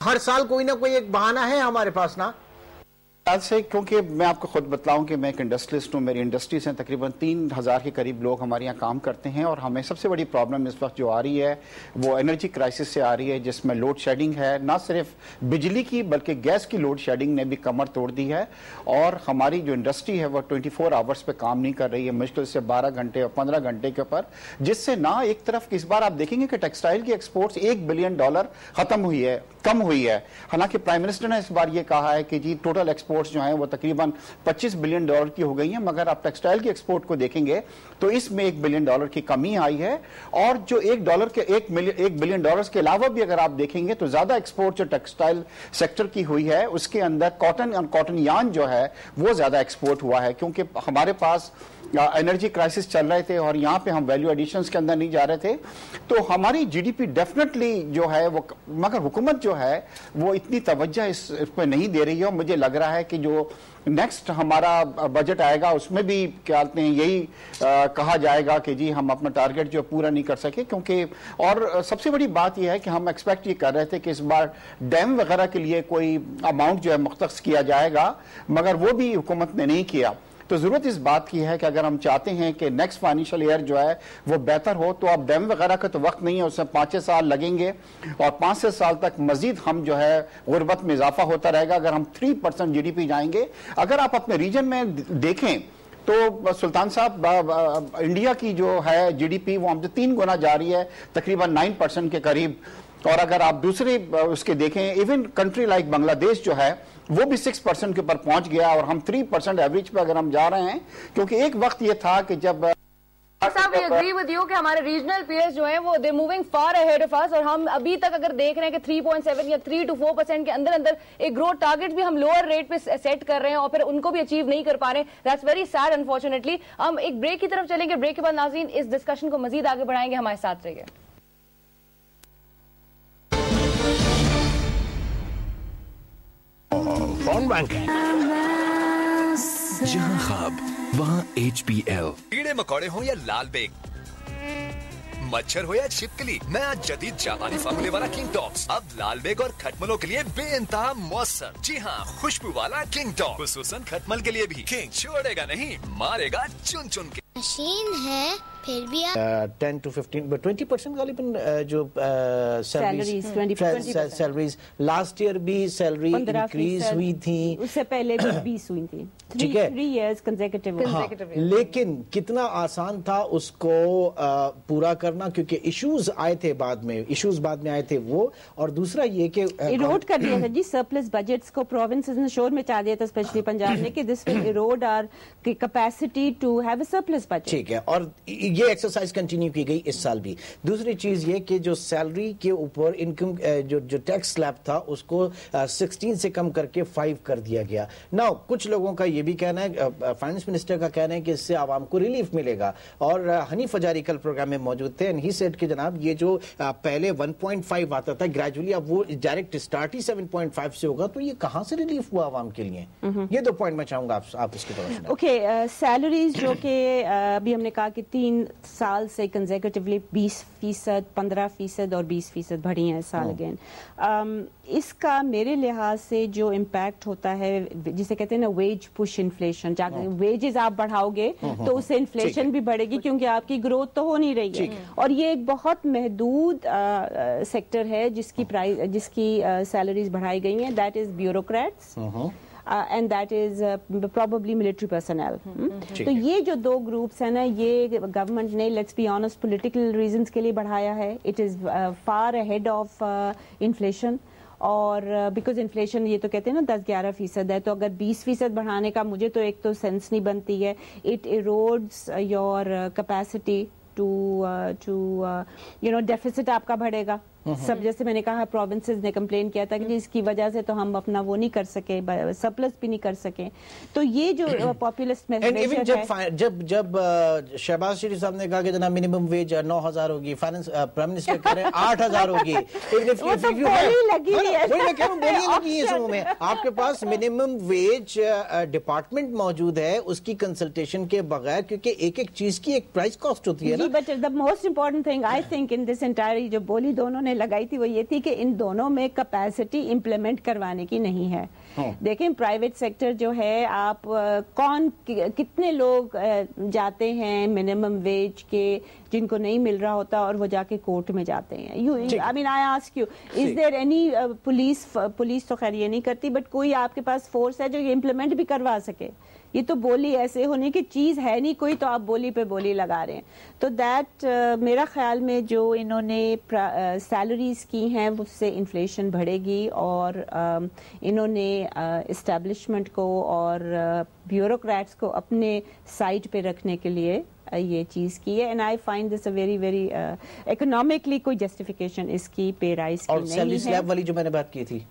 ہر سال کوئی نہ کوئی ایک بہانہ ہے ہمارے پاس نا. سے کیونکہ میں آپ کو خود بتلاؤں کہ میں ایک انڈسٹریلسٹ ہوں, میری انڈسٹریز ہیں, تقریباً 3000 کے قریب لوگ ہمارے یہاں کام کرتے ہیں, اور ہمیں سب سے بڑی پرابلم اس وقت جو آ رہی ہے وہ انرجی کرائسس سے آ رہی ہے, جس میں لوڈ شیڈنگ ہے, نہ صرف بجلی کی بلکہ گیس کی لوڈ شیڈنگ نے بھی کمر توڑ دی ہے, اور ہماری جو انڈسٹری ہے وہ 24 آورز پہ کام نہیں کر رہی ہے, مشکل سے 12 گھنٹے اور 15 گھنٹے کے اوپر, جس سے نہ ایک طرف اس بار آپ دیکھیں گے کہ ٹیکسٹائل کی ایکسپورٹس $1 بلین ختم ہوئی ہے, کم ہوئی ہے, حالانکہ پرائم منسٹر نے اس بار یہ کہا ہے کہ جی ٹوٹل ایکسپورٹس جو ہیں وہ تقریباً $25 بلین کی ہو گئی ہیں, مگر آپ ٹیکسٹائل کی ایکسپورٹ کو دیکھیں گے تو اس میں $1 بلین کی کمی آئی ہے, اور جو $1 بلین کے علاوہ بھی اگر آپ دیکھیں گے تو زیادہ ایکسپورٹ جو ٹیکسٹائل سیکٹر کی ہوئی ہے اس کے اندر کاٹن یارن جو ہے وہ زیادہ ایکسپورٹ ہوا ہے, کیونکہ ہمارے پاس انرجی کرائسس چل رہے تھے اور یہاں پہ ہم ویلیو ایڈیشنز کے اندر نہیں جا رہے تھے, تو ہماری جی ڈی پی ڈیفینیٹلی جو ہے وہ, مگر حکومت جو ہے وہ اتنی توجہ اس پہ نہیں دے رہی ہے, اور مجھے لگ رہا ہے کہ جو نیکسٹ ہمارا بجٹ آئے گا اس میں بھی کیا کہتے ہیں یہی کہا جائے گا کہ جی ہم اپنا ٹارگٹ جو پورا نہیں کر سکے, کیونکہ اور سب سے بڑی بات یہ ہے کہ ہم ایکسپیکٹ یہ کر رہے تھے کہ اس بار ڈیم وغیرہ کے لیے کوئی اماؤنٹ جو ہے مختص کیا جائے گا, مگر وہ بھی حکومت نے نہیں کیا. تو ضرورت اس بات کی ہے کہ اگر ہم چاہتے ہیں کہ نیکسٹ فائنینشل ایئر جو ہے وہ بہتر ہو, تو اب ڈیم وغیرہ کا تو وقت نہیں ہے, اس میں 5-6 سال لگیں گے, اور 5-6 سال تک مزید ہم جو ہے غربت میں اضافہ ہوتا رہے گا اگر ہم 3% جی ڈی پی جائیں گے. اگر آپ اپنے ریجن میں دیکھیں تو سلطان صاحب انڈیا کی جو ہے جی ڈی پی وہ ہم سے 3 گنا جا رہی ہے, تقریباً 9% کے قریب, اور اگر آپ دوسرے اس کے دیکھیں ایون کنٹری لائک بنگلہ دیش جو ہے وہ بھی 6% کے اوپر پہنچ گیا, اور ہم 3% ایوریج پہ اگر ہم جا رہے ہیں, کیونکہ ایک وقت یہ تھا کہ جب صاحب we agree with you کہ ہمارے ریجنل پیئرز جو ہیں وہ they're moving far ahead of us, اور ہم ابھی تک اگر دیکھ رہے ہیں کہ 3.7 یا 3 to 4% کے اندر ایک گروتھ ٹارگٹ بھی ہم لوور ریٹ پہ سیٹ کر رہے ہیں اور پھر ان کو بھی اچیو نہیں کر پا رہے ہیں. that's very sad unfortunately. ہم ایک بریک کی طرف چلیں گے, بریک کے بعد ناظرین اس ڈسکشن کو مزید آگے بڑھائیں گے, ہمارے ساتھ رہیے. کون بینک ہے جہاں خواب وہاں HPL. کیڑے مکوڑے ہوں یا لال بیگ, مچھر ہو یا چھپکلی, نیا جدید جاپانی فارمولے والا کنگ ٹاکس اب لال بیگ اور کھٹملوں کے لیے بے انتہا مؤثر. جی ہاں, خوشبو والا کنگ ٹاک خصوصاً کھٹمل کے لیے بھی. کنگ چھوڑے گا نہیں, مارے گا چن چن کے. مشین ہے پھر بھی 10 to 15-20% غالباً جو سیلریز لاسٹ ایئر بھی سیلری انکریز ہوئی تھی, اس سے پہلے بھی 20 ہوئی تھی, 3 years consecutively. لیکن کتنا آسان تھا اس کو پورا کرنا, کیونکہ ایشوز آئے تھے بعد میں آئے تھے وہ, اور دوسرا یہ کہ ایروڈ کر دیا تھا جی سرپلس بجٹس کو, پروونسز نے شور مچا دیا تھا اسپیشلی پنجاب نے کہ this will erode our capacity to have a surplus budget. ٹھیک ہے, اور یہ ایکسرسائز کنٹینیو کی گئی اس سال بھی. دوسری چیز یہ کہ جو سیلری کے اوپر انکم جو ٹیکس سلیب تھا اس کو 16 سے کم کر کے 5 کر دیا گیا. نا کچھ لوگوں کا یہ بھی کہنا ہے, فائنانس منسٹر کا کہنا ہے کہ اس سے عوام کو ریلیف ملے گا, اور حنیف فجاری کل پروگرام میں موجود تھے, اینڈ ہی سیڈ کہ جناب یہ جو پہلے 1.5 آتا تھا گریجولی اب وہ ڈائریکٹ اسٹارٹ ہی 7.5 سے ہوگا, تو یہ کہاں سے ریلیف ہوا عوام کے لیے؟ یہ 2 پوائنٹ میں چاہوں گا آپ اس کی طرف. اوکے, سیلریز جو کہ ابھی ہم نے کہا کہ 3 سال سے کنزیکٹیولی 20%, 15% اور 20% بڑھی ہیں سال اگین. اس کا میرے لحاظ سے جو امپیکٹ ہوتا ہے جسے کہتے ہیں نا ویج پش انفلیشن, ویجز آپ بڑھاؤ گے تو اس سے انفلیشن بھی بڑھے گی کیونکہ آپ کی گروتھ تو ہو نہیں رہی ہے, اور یہ ایک بہت محدود سیکٹر ہے جس کی سیلریز بڑھائی گئی ہیں, that is bureaucrats and that is probably military personnel. تو یہ جو 2 گروپس ہیں نا, یہ گورنمنٹ نے let's be honest political reasons کے لیے بڑھایا ہے. It is far ahead of inflation, اور بیکاز انفلیشن یہ تو کہتے ہیں نا 10-11% ہے, تو اگر 20% بڑھانے کا مجھے تو ایک تو سینس نہیں بنتی ہے. It erodes your capacity to deficit آپ کا بڑھے گا. سب جیسے میں نے کہا پروونسز نے کمپلین کیا تھا کہ اس کی وجہ سے تو ہم اپنا وہ نہیں کر سکے, سرپلس بھی نہیں کر سکے. تو یہ جو پاپولسٹ میسج ہے, جب شہباز شریف صاحب نے کہا کہ جناب منیمم ویج 9,000 ہوگی, فائنانس پرائم منسٹر کہہ رہے ہیں 8,000 ہوگی, آپ کے پاس منیمم ویج ڈپارٹمنٹ موجود ہے, اس کی کنسلٹیشن کے بغیر, کیونکہ ایک چیز کی ایک پرائس کاسٹ ہوتی ہے نا. But the most important thing I think in this entire جو بولی دونوں نے लगाई थी वो ये थी कि इन दोनों में कैपेसिटी इम्प्लीमेंट करवाने की नहीं है। देखें प्राइवेट सेक्टर जो है, आप कितने लोग जाते हैं मिनिमम वेज के जिनको नहीं मिल रहा होता और वो जाके कोर्ट में जाते हैं। I mean I ask you, is there any police तो खैर ये नहीं करती, बट कोई आपके पास फोर्स है जो ये इम्प्लीमेंट भी करवा सके? ये तो बोली ऐसे होने की चीज है नहीं कोई, तो आप बोली पे बोली लगा रहे हैं। तो दैट मेरा ख्याल में जो इन्होंने सैलरीज की हैं उससे इन्फ्लेशन बढ़ेगी, और इन्होंने इस्टेब्लिशमेंट को और ब्यूरोक्रेट्स को अपने साइड पे रखने के लिए ये चीज की है। And I find this a very very economically कोई जस्टिफिकेशन इसकी पे राइज की नहीं है। और सैलरी स्लैब वाली जो मैंने बात की थी,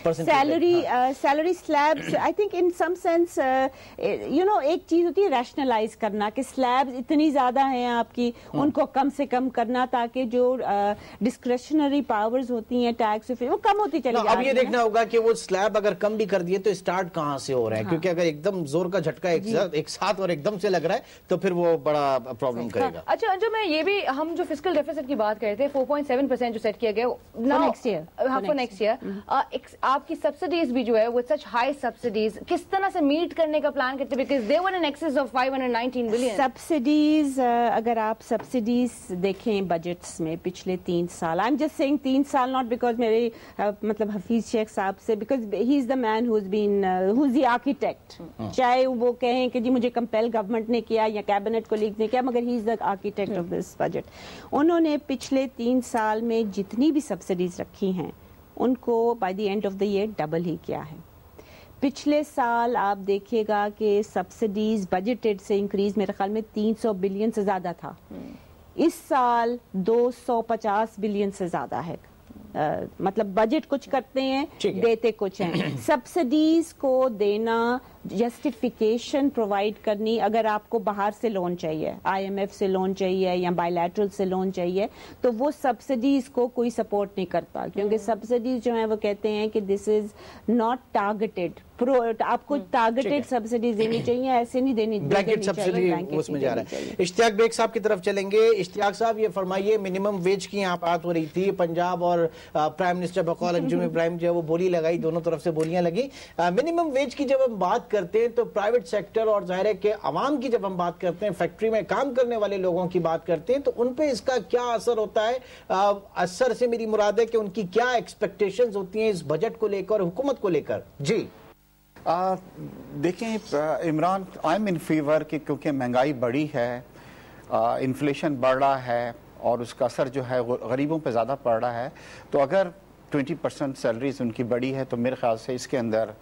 salary slabs, I think in some sense you know एक चीज होती है रैशनलाइज करना कि स्लैब्स इतनी ज्यादा हैं आपकी, उनको कम से कम करना ताकि जो डिस्क्रेशनरी पावर्स होती हैं टैक्स वो कम होती चली जाए। अब ये देखना होगा कि वो स्लैब अगर कम भी कर दिए तो स्टार्ट कहां से हो रहा है, क्योंकि अगर एकदम जोर का झटका एक साथ और एकदम से लग रहा है तो फिर वो बड़ा प्रॉब्लम करेगा। अच्छा, जो मैं ये भी, हम जो फिस्कल डेफिसिट की बात कर रहे थे 4.7% जो सेट किया गया फॉर नेक्स्ट ईयर, आपकी सब्सिडीज भी जो है वो सच हाई सब्सिडीज किस तरह से मीट करने का प्लान करते हैं? Because they were in excess of 519 billion subsidies. अगर आप सब्सिडीज देखें बजट्स में पिछले 3 साल, आई एम जस्ट सेइंग 3 साल, नॉट बिकॉज मेरे मतलब हफीज शेख साहब से, because he is the man who is the architect. चाहे वो कहें कि जी मुझे कंपेल गवर्नमेंट ने किया या कैबिनेट को लीक ने किया, मगर he is the architect of this budget. उन्होंने पिछले 3 साल में जितनी भी सब्सिडीज रखी हैं उनको by the end of the year double ही किया है। पिछले साल आप देखिएगा कि सब्सिडीज बजटेड से इंक्रीज मेरे ख्याल में 300 बिलियन से ज्यादा था, इस साल 250 बिलियन से ज्यादा है। मतलब बजट कुछ करते हैं, देते कुछ हैं। सब्सिडीज को देना, जस्टिफिकेशन प्रोवाइड करनी, अगर आपको बाहर से लोन चाहिए, IMF से लोन चाहिए या बायलैटरल से लोन चाहिए, तो वो सब्सिडीज को कोई सपोर्ट नहीं करता, क्योंकि सब्सिडीज जो है वो कहते हैं कि दिस इज नॉट टारगेटेड। आपको टारगेटेड सब्सिडीज देनी चाहिए, ऐसे नहीं देनी ब्लैंकेट सब्सिडी उसमें जा रहा है। इश्तियाक बेग साहब की तरफ चलेंगे। इश्तियाक साहब ये फरमाइए, मिनिमम वेज की यहाँ बात हो रही थी, पंजाब और प्राइम मिनिस्टर बकौल अंजुम इब्राहिम जो है वो बोली लगाई, दोनों तरफ से बोलियां लगी। मिनिमम वेज की जब हम बात करते हैं तो प्राइवेट सेक्टर और जाहिर है कि आवाम की जब हम बात करते हैं, फैक्ट्री में काम करने वाले लोगों की बात करते हैं, तो उन पे इसका क्या असर होता है? असर से मेरी मुराद है कि उनकी क्या एक्सपेक्टेशंस होती हैं इस बजट को लेकर, हुकूमत को लेकर? जी देखें Imran, I am in favour कि क्योंकि महंगाई बढ़ी है, इन्फ्लेशन बढ़ रहा है और उसका असर जो है गरीबों पे ज़्यादा पड़ रहा है, तो अगर 20% सैलरीज उनकी बढ़ी है तो मेरे ख्याल से इसके अंदर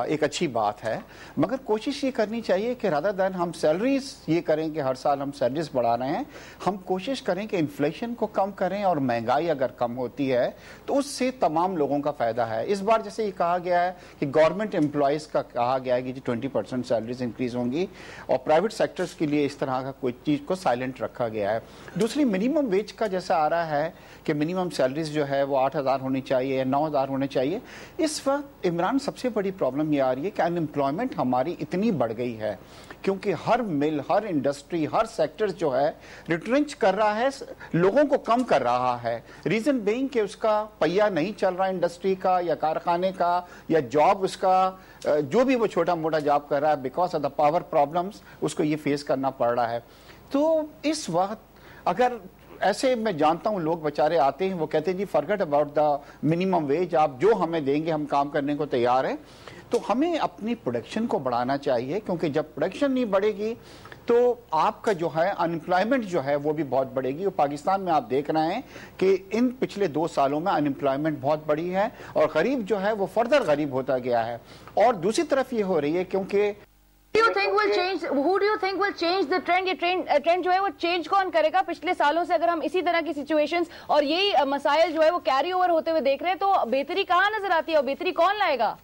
एक अच्छी बात है। मगर कोशिश ये करनी चाहिए कि रादर दैन हम सैलरीज ये करें कि हर साल हम सैलरीज बढ़ा रहे हैं, हम कोशिश करें कि इन्फ्लेशन को कम करें, और महंगाई अगर कम होती है तो उससे तमाम लोगों का फ़ायदा है। इस बार जैसे ये कहा गया है कि गवर्नमेंट एम्प्लॉयज़ का कहा गया है कि 20% सैलरीज इंक्रीज होंगी, और प्राइवेट सेक्टर्स के लिए इस तरह का कोई चीज़ को साइलेंट रखा गया है। दूसरी, मिनिमम वेज का जैसा आ रहा है कि मिनिमम सैलरीज जो है वो 8,000 होनी चाहिए या 9,000 होने चाहिए। इस वक्त इमरान सबसे बड़ी प्रॉब्लम ये आ रही है कि अनएम्प्लॉयमेंट हमारी इतनी बढ़ गई है, क्योंकि हर मिल, हर इंडस्ट्री, हर सेक्टर जो है रिट्रेंच कर रहा है, लोगों को कम कर रहा है। रीजन बीइंग कि उसका पहिया नहीं चल रहा इंडस्ट्री का या कारखाने का या जॉब, उसका जो भी वो छोटा मोटा जॉब कर रहा है, because of the power problems उसको ये फेस करना पड़ रहा है। तो इस वक्त अगर ऐसे, मैं जानता हूं लोग बेचारे आते हैं, वो कहते हैं जी forget about the minimum wage, आप जो हमें देंगे हम काम करने को तैयार हैं। तो हमें अपनी प्रोडक्शन को बढ़ाना चाहिए, क्योंकि जब प्रोडक्शन नहीं बढ़ेगी तो आपका जो है अनएम्प्लॉयमेंट जो है वो भी बहुत बढ़ेगी। और पाकिस्तान में आप देख रहे हैं कि इन पिछले 2 सालों में अनएम्प्लॉयमेंट बहुत बढ़ी है और गरीब जो है वो फर्दर गरीब होता गया है। और दूसरी तरफ ये हो रही है क्योंकि Who do you think will change the trend? ये ट्रेंड जो है वो चेंज कौन करेगा? पिछले सालों से अगर हम इसी तरह की सिचुएशंस और यही मसाइल जो है वो कैरी ओवर होते हुए देख रहे हैं, तो बेहतरी कहाँ नजर आती है और बेहतरी कौन लाएगा?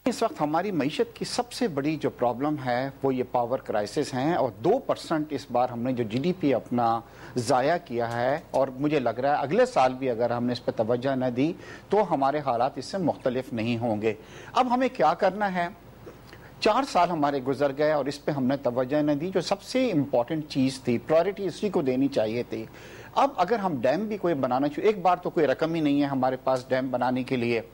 इस वक्त हमारी मईशत की सबसे बड़ी जो प्रॉब्लम है वो ये पावर क्राइसिस हैं, और 2% इस बार हमने जो GDP अपना ज़ाया किया है, और मुझे लग रहा है अगले साल भी अगर हमने इस पर तवज्जो न दी तो हमारे हालात इससे मुख्तलिफ नहीं होंगे। अब हमें क्या करना है? 4 साल हमारे गुजर गए और इस पे हमने तवज्जो न दी। जो सबसे इम्पोर्टेंट चीज़ थी, प्रायोरिटी इसी को देनी चाहिए थी। अब अगर हम डैम भी कोई बनाना चाहिए, एक बार तो कोई रकम ही नहीं है हमारे पास डैम बनाने के लिए।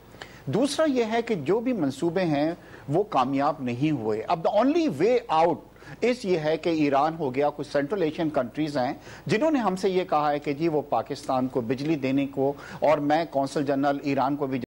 दूसरा यह है कि जो भी मंसूबे हैं वो कामयाब नहीं हुए। अब द ओनली वे आउट ये है कि ईरान हो गया, कुछ सेंट्रल एशियन कंट्रीज हैं जिन्होंने हमसे ये कहा है कि जी वो पाकिस्तान को बिजली देने को, और मैं कौंसल जनरल ईरान को भी